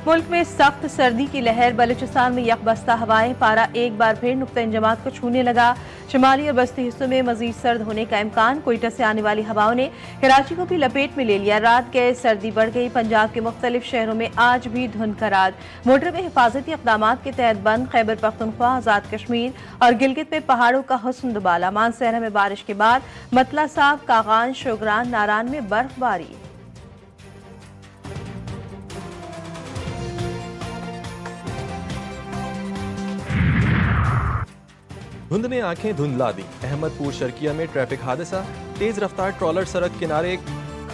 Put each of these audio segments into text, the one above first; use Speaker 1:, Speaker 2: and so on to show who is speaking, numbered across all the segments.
Speaker 1: मुल्क में सख्त सर्दी की लहर, बलूचिस्तान में यकबस्ता हवाएं, पारा एक बार फिर नुक्ता इंजमात को छूने लगा। शुमाली और बस्ती हिस्सों में मजीद सर्द होने का इम्कान। कोयटा से आने वाली हवाओं ने कराची को भी लपेट में ले लिया। रात गए सर्दी बढ़ गई। पंजाब के मुख्तलिफ शहरों में आज भी धुंध का राज। मोटर में हिफाजती इक़दाम के तहत बंद। खैबर पख्तूनख्वा, आज़ाद कश्मीर और गिलगित में पहाड़ों का हुस्न दुबाला। मानसहरा में बारिश के बाद मतला साफ, कागान, शोगरान, नारान में बर्फबारी।
Speaker 2: धुंध ने आंखें धुंधला दी। अहमदपुर शर्किया में ट्रैफिक हादसा, तेज रफ्तार ट्रॉलर सड़क किनारे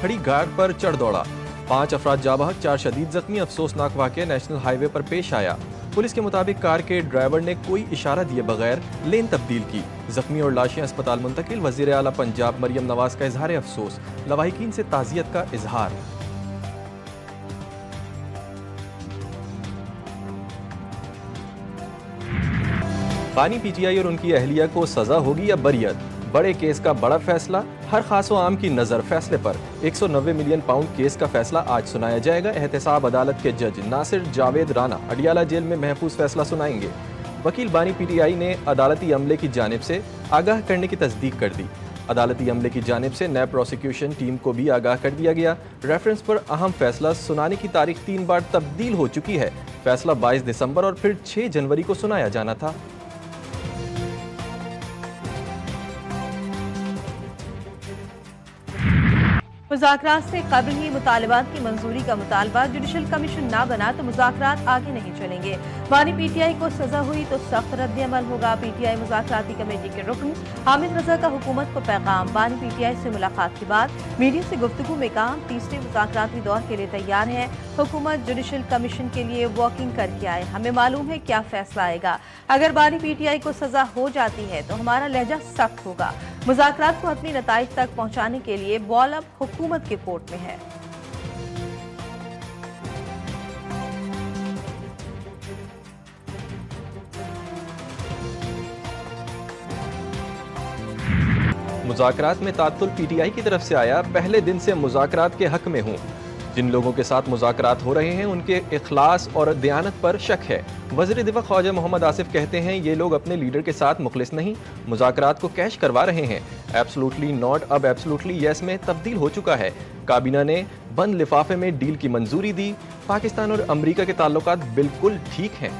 Speaker 2: खड़ी गाड़ पर चढ़ दौड़ा। 5 अफराद जाँ बहक, 4 शदीद जख्मी। अफसोसनाक वाक़या नेशनल हाईवे पर पेश आया। पुलिस के मुताबिक कार के ड्राइवर ने कोई इशारा दिए बगैर लेन तब्दील की। जख्मी और लाशें अस्पताल मुंतकिल। वज़ीर आला पंजाब मरियम नवाज का इजहार अफसोस, लवाहिकीन से ताज़ियत का इजहार। बानी पीटीआई और उनकी अहलिया को सजा होगी या बरियत? बड़े केस का बड़ा फैसला, हर खास व आम की नजर फैसले पर। 190 मिलियन पाउंड केस का फैसला आज सुनाया जाएगा। एहतसाब अदालत के जज नासिर जावेद राना अडियाला जेल में महफूज फैसला सुनाएंगे। वकील बानी पीटीआई ने अदालती अमले की जानिब से आगाह करने की तस्दीक कर दी। अदालती अमले की जानिब से नैब प्रोसिक्यूशन टीम को भी आगाह कर दिया गया। रेफरेंस पर अहम फैसला सुनाने की तारीख 3 बार तब्दील हो चुकी है। फैसला 22 दिसंबर और फिर 6 जनवरी को सुनाया जाना था।
Speaker 1: मुज़ाकरात से कबल ही मुतालबात की मंजूरी का मुतालबा। जुडिशल कमीशन ना बना तो मुज़ाकरात आगे नहीं चलेंगे। बानी पीटीआई को सजा हुई तो सख्त रद्द-ए-अमल होगा। पीटीआई मुज़ाकराती कमेटी के रुकन हामिद रजा का हुकूमत को पैगाम। बानी पीटीआई से मुलाकात के बाद मीडिया से गुफ्तगू में कहा, तीसरे मुज़ाकराती दौर के लिए तैयार है। हुकूमत जुडिशल कमीशन के लिए वॉकिंग करके आए। हमें मालूम है क्या फैसला आएगा। अगर बानी पीटीआई को सजा हो जाती है तो हमारा लहजा सख्त होगा। मुज़ाकरात को हतमी नताइज तक पहुंचाने के लिए बॉल अब हुकूमत के कोर्ट में है।
Speaker 2: मुज़ाकरात में तात्तुल पीटीआई की तरफ से आया। पहले दिन से मुज़ाकरात के हक में हूँ। जिन लोगों के साथ मुज़ाकरात हो रहे हैं उनके इखलास और दयानत पर शक है। वज़ीर दिफा ख्वाजा मोहम्मद आसिफ कहते हैं ये लोग अपने लीडर के साथ मुखलिस नहीं, मुज़ाकरात को कैश करवा रहे हैं। एब्सोल्युटली नॉट अब एब्सोल्युटली यस में तब्दील हो चुका है। काबीना ने बंद लिफाफे में डील की मंजूरी दी। पाकिस्तान और अमरीका के ताल्लुकात बिल्कुल ठीक हैं।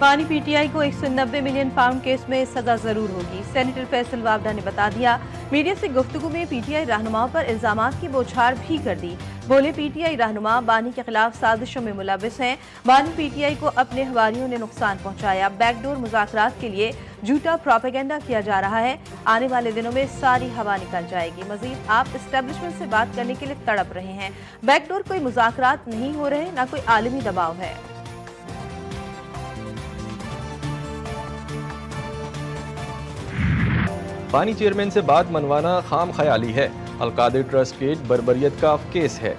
Speaker 1: बानी पीटीआई को 190 मिलियन पाउंड केस में सजा जरूर होगी। सेनेटर फैसल वावडा ने बता दिया। मीडिया से गुफ्तगू में पीटीआई रहनुमाओं पर इल्जामात की बौछार भी कर दी। बोले, पीटीआई रहनुमा बानी के खिलाफ साजिशों में मुलविस हैं। बानी पीटीआई को अपने हवारियों ने नुकसान पहुंचाया। बैकडोर मुज़ाकरात के लिए झूठा प्रोपेगेंडा किया जा रहा है। आने वाले दिनों में सारी हवा निकल जाएगी। मजीद आप एस्टेब्लिशमेंट से बात करने के लिए तड़प रहे हैं। बैकडोर कोई मुज़ाकरात नहीं हो रहे, ना कोई आलमी दबाव है।
Speaker 2: बानी चेयरमैन से बात मनवाना खाम ख्याली है। अलकादिर ट्रस्ट के बरबरियत का केस है।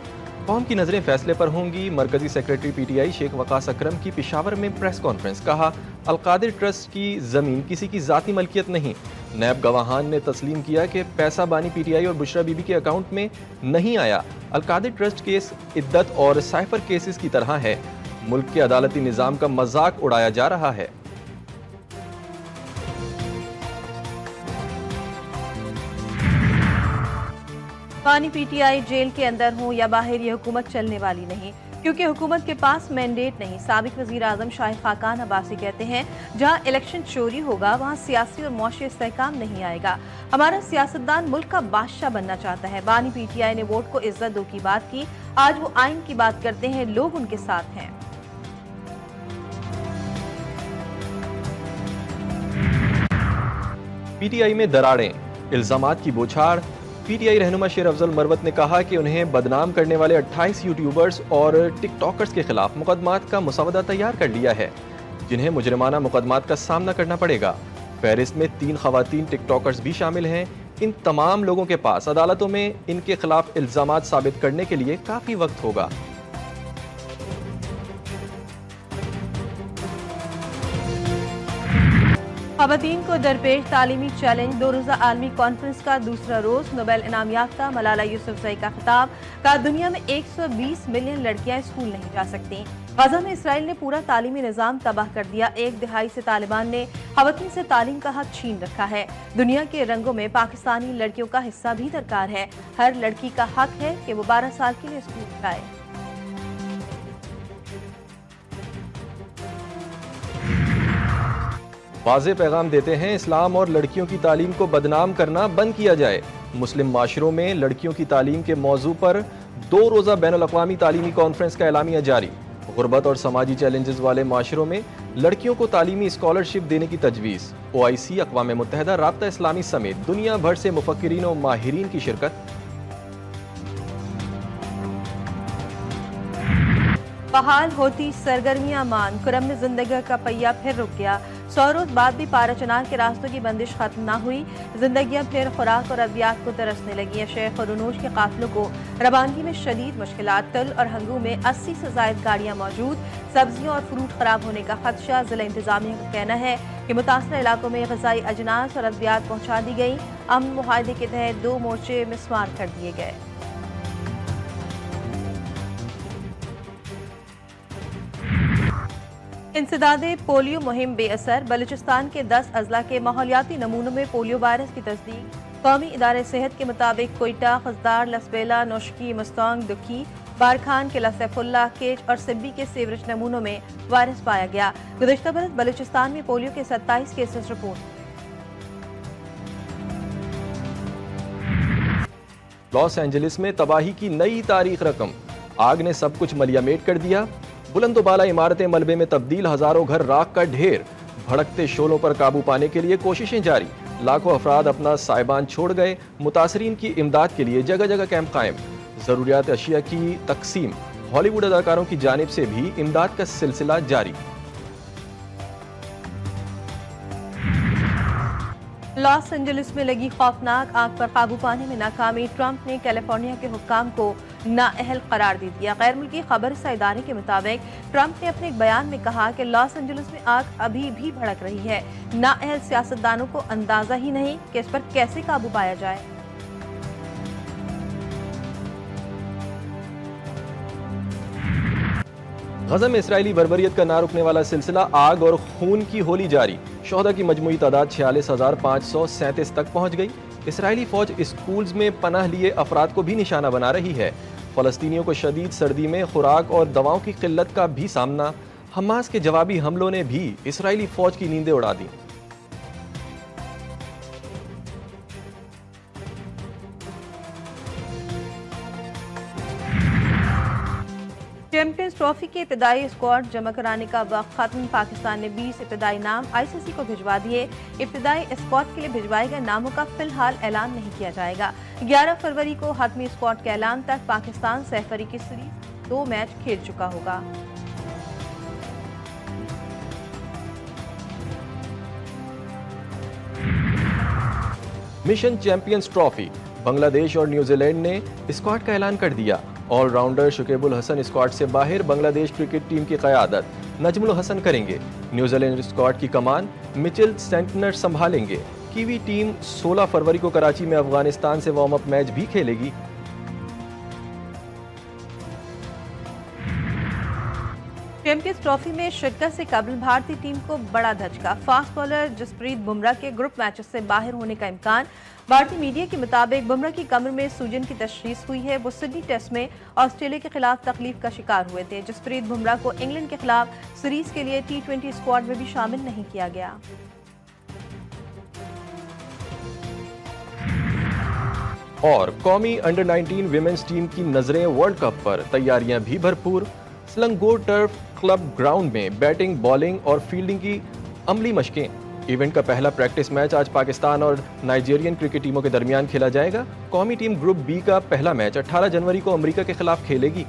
Speaker 2: कौम की नजरें फैसले पर होंगी। मरकजी सेक्रेटरी पीटीआई शेख वकास अकरम की पेशावर में प्रेस कॉन्फ्रेंस। कहा, अलकादिर ट्रस्ट की जमीन किसी की जाती मलकियत नहीं। नैब गवाहान ने तस्लीम किया कि पैसा बानी पीटीआई और बुशरा बीबी के अकाउंट में नहीं आया। अलकादिर ट्रस्ट केस इद्दत और साइफर केसेस की तरह है। मुल्क के अदालती निज़ाम का मजाक उड़ाया जा रहा है।
Speaker 1: बानी पीटीआई जेल के अंदर हो या बाहर, ये हुकूमत चलने वाली नहीं, क्योंकि हुकूमत के पास मैंडेट नहीं। साबिक वज़ीर आज़म शाहिद खाकान अब्बासी कहते हैं, जहां इलेक्शन चोरी होगा वहां सियासी और मुआशी इस्तेहकाम नहीं आएगा। हमारा सियासतदान मुल्क का बादशाह बनना चाहता है। बानी पीटीआई ने वोट को इज्जत दो की बात की, आज वो आइन की बात करते हैं। लोग उनके साथ हैं।
Speaker 2: पीटीआई में दरारें, इल्जामात की बौछार। पीटीआई रहनुमा शेर अफजल मरवत ने कहा कि उन्हें बदनाम करने वाले 28 यूट्यूबर्स और टिकटॉकर्स के खिलाफ मुकदमात का मुसवदा तैयार कर लिया है, जिन्हें मुजरिमाना मुकदमात का सामना करना पड़ेगा। फहरिस्त में 3 खवातीन टिकटॉकर्स भी शामिल हैं। इन तमाम लोगों के पास अदालतों में इनके खिलाफ इल्जामात साबित करने के लिए काफी वक्त होगा।
Speaker 1: ख़वातीन को दरपेश तालीमी चैलेंज 2 रोज़ा आलमी कॉन्फ्रेंस का दूसरा रोज़। नोबेल इनाम याफ्ता मलाला यूसुफजई का खिताब। कहा दुनिया में 120 मिलियन लड़कियां स्कूल नहीं जा सकती। गजा में इसराइल ने पूरा तालीमी निज़ाम तबाह कर दिया। 1 दिहाई से तालिबान ने ख़वातीन से तालीम का हक छीन रखा है। दुनिया के रंगों में पाकिस्तानी लड़कियों का हिस्सा भी दरकार है। हर लड़की का हक है कि वो 12 साल के लिए स्कूल जाए।
Speaker 2: वाज़े पैगाम देते हैं, इस्लाम और लड़कियों की तालीम को बदनाम करना बंद किया जाए। मुस्लिम माशरों में लड़कियों की तालीम के मौजू पर 2 रोज़ा बैनुल-अक़वामी तालीमी कॉन्फ्रेंस का एलामिया जारी। गुर्बत और समाजी चैलेंजेस वाले माशरों में लड़कियों को तालीमी स्कॉलरशिप देने की तजवीज़। OIC, अक़वाम मुत्तहिदा, राब्ता इस्लामी समेत दुनिया भर से मुफक्किरीन और माहिरीन की शिरकत।
Speaker 1: बहाल होती सरगर्मियां मान, कुरम में जिंदगी का पहिया फिर रुक गया। 100 रोज बाद भी पारा चनार के रास्तों की बंदिश खत्म न हुई। जिंदगियां फिर खुराक और अद्वियात को तरसने लगी। शेख और उनूश के काफिलों को रवानगी में शदीद मुश्किलात। तल और हंगू में 80 से जायद गाड़ियां मौजूद। सब्जियां और फ्रूट खराब होने का खदशा। जिला इंतजामिया का कहना है कि मुतासर इलाकों में ग़िज़ाई अजनास और अद्वियात पहुँचा दी गई। अमन मुआहदे के तहत 2 मोर्चे मिसमार कर दिए गए। इंसदादे पोलियो मुहिम बेअसर। बलूचिस्तान के 10 अजला के माहौलियाती नमूनों में पोलियो वायरस की तस्दीक। कौमी इदारे सेहत के मुताबिक कोयटा, खजदार, लसबेला, नौशकी, मस्तौंग, दुखी, बारखान के लसैफुल्ला, केच और सिब्बी के सीवरेज नमूनों में वायरस पाया गया। गुज़श्ता बरस बलूचिस्तान में पोलियो के 27 केसेस रिपोर्ट।
Speaker 2: लॉस एंजलिस में तबाही की नई तारीख रकम। आग ने सब कुछ मलियामेट कर दिया। बुलंदोबाला इमारतें मलबे में तब्दील, हजारों घर राख का ढेर। भड़कते शोलों पर काबू पाने के लिए कोशिशें जारी। लाखों अफराद अपना साइबान छोड़ गए। मुतासरीन की इमदाद के लिए जगह जगह कैंप कायम। जरूरियात अशिया की तकसीम। हॉलीवुड अदाकारों की जानिब से भी इमदाद का सिलसिला जारी।
Speaker 1: लॉस एंजलिस में लगी खौफनाक आग पर काबू पाने में नाकामी। ट्रंप ने कैलिफोर्निया के हुक्काम को नाअहल करार दे दिया। गैर मुल्की खबरसा इदारे के मुताबिक ट्रंप ने अपने एक बयान में कहा कि लॉस एंजलिस में आग अभी भी भड़क रही है। नाअहल सियासतदानों को अंदाजा ही नहीं कि इस पर कैसे काबू पाया जाए।
Speaker 2: गज़ा में इसराइली बर्बरियत का ना रुकने वाला सिलसिला। आग और खून की होली जारी। शोहदा की मजमूई तादाद 46,537 तक पहुँच गई। इसराइली फौज स्कूल्स में पनाह लिए अफराद को भी निशाना बना रही है। फ़लस्तीनियों को शदीद सर्दी में खुराक और दवाओं की किल्लत का भी सामना। हमास के जवाबी हमलों ने भी इसराइली फौज की नींदें उड़ा दी।
Speaker 1: चैंपियंस ट्रॉफी के इब्तदाई स्क्वाड जमा कराने का वक्त खत्म। पाकिस्तान ने 20 इब्तदाई नाम ICC को भिजवा दिए। इब्तदाई स्क्वाड के लिए भिजवाए गए नामों का फिलहाल ऐलान नहीं किया जाएगा। 11 फरवरी को हतमी स्क्वाड के ऐलान तक पाकिस्तान सहफरी की सीरीज 2 मैच खेल चुका होगा।
Speaker 2: Mission champions trophy. बांग्लादेश और न्यूजीलैंड ने स्क्वाड का ऐलान कर दिया। ऑलराउंडर शुकेबुल हसन स्क्वाड से बाहर। बांग्लादेश क्रिकेट टीम की क़यादत नजमुल हसन करेंगे। न्यूजीलैंड स्क्वाड की कमान मिचेल सेंटनर संभालेंगे। कीवी टीम 16 फरवरी को कराची में अफगानिस्तान से वार्म अप मैच भी खेलेगी।
Speaker 1: चैंपियंस ट्रॉफी में शिरकत से कबल भारतीय टीम को बड़ा धचका। फास्ट बॉलर जसप्रीत बुमराह के ग्रुप मैचेस से बाहर होने का इम्कान। भारतीय मीडिया के मुताबिक बुमराह की कमर में सूजन की तशखीस हुई है। वो सिडनी टेस्ट में ऑस्ट्रेलिया के खिलाफ तकलीफ का शिकार हुए थे। जसप्रीत बुमराह को इंग्लैंड के खिलाफ सीरीज के लिए T20 स्क्वाड में भी शामिल नहीं किया गया।
Speaker 2: और कौमी अंडर 19 विमेंस टीम की नजरें वर्ल्ड कप पर। तैयारियां भी भरपूर। स्लंगोर टर्फ क्लब ग्राउंड में बैटिंग, बॉलिंग और फील्डिंग की अमली मशकें। इवेंट का पहला प्रैक्टिस मैच आज पाकिस्तान और नाइजीरियन क्रिकेट टीमों के दरमियान खेला जाएगा। कौमी टीम ग्रुप B का पहला मैच 18 जनवरी को अमेरिका के खिलाफ खेलेगी।